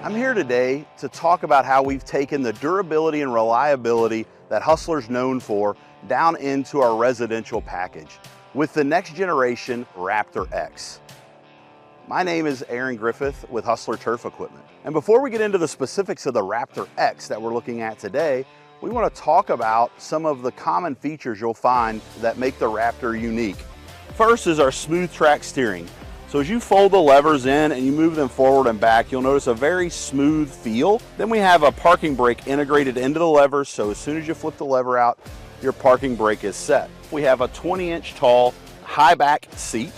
I'm here today to talk about how we've taken the durability and reliability that Hustler's known for down into our residential package with the next generation Raptor X. My name is Aaron Griffith with Hustler Turf Equipment. And before we get into the specifics of the Raptor X that we're looking at today, we want to talk about some of the common features you'll find that make the Raptor unique. First is our smooth track steering. So as you fold the levers in and you move them forward and back, you'll notice a very smooth feel. Then we have a parking brake integrated into the levers, so as soon as you flip the lever out, your parking brake is set. We have a 20-inch tall high back seat.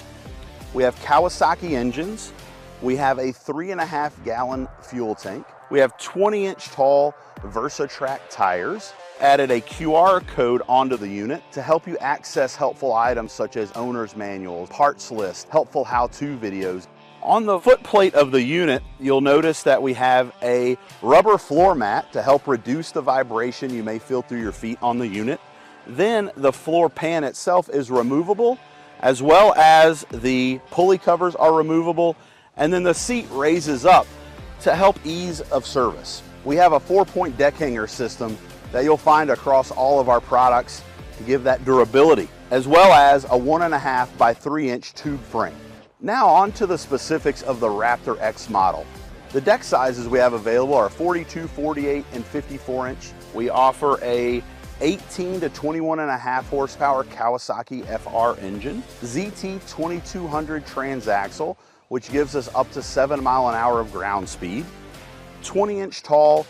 We have Kawasaki engines. We have a 3.5-gallon fuel tank. We have 20-inch tall VersaTrack tires. Added a QR code onto the unit to help you access helpful items such as owner's manuals, parts list, helpful how-to videos. On the foot plate of the unit, you'll notice that we have a rubber floor mat to help reduce the vibration you may feel through your feet on the unit. Then the floor pan itself is removable, as well as the pulley covers are removable, and then the seat raises up to help ease of service. We have a 4-point deck hanger system that you'll find across all of our products to give that durability, as well as a 1.5 by 3-inch tube frame. Now on to the specifics of the Raptor X model. The deck sizes we have available are 42, 48, and 54-inch. We offer a 18 to 21.5 horsepower Kawasaki FR engine, ZT 2200 transaxle, which gives us up to 7 miles an hour of ground speed, 20-inch tall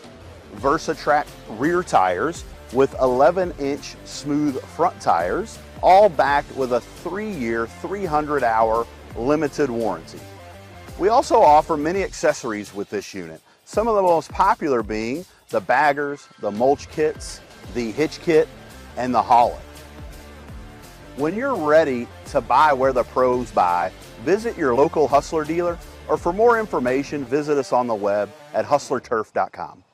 VersaTrack rear tires with 11-inch smooth front tires, all backed with a 3-year, 300-hour limited warranty. We also offer many accessories with this unit, some of the most popular being the baggers, the mulch kits, the hitch kit, and the hauler. When you're ready to buy where the pros buy, visit your local Hustler dealer, or for more information, visit us on the web at hustlerturf.com.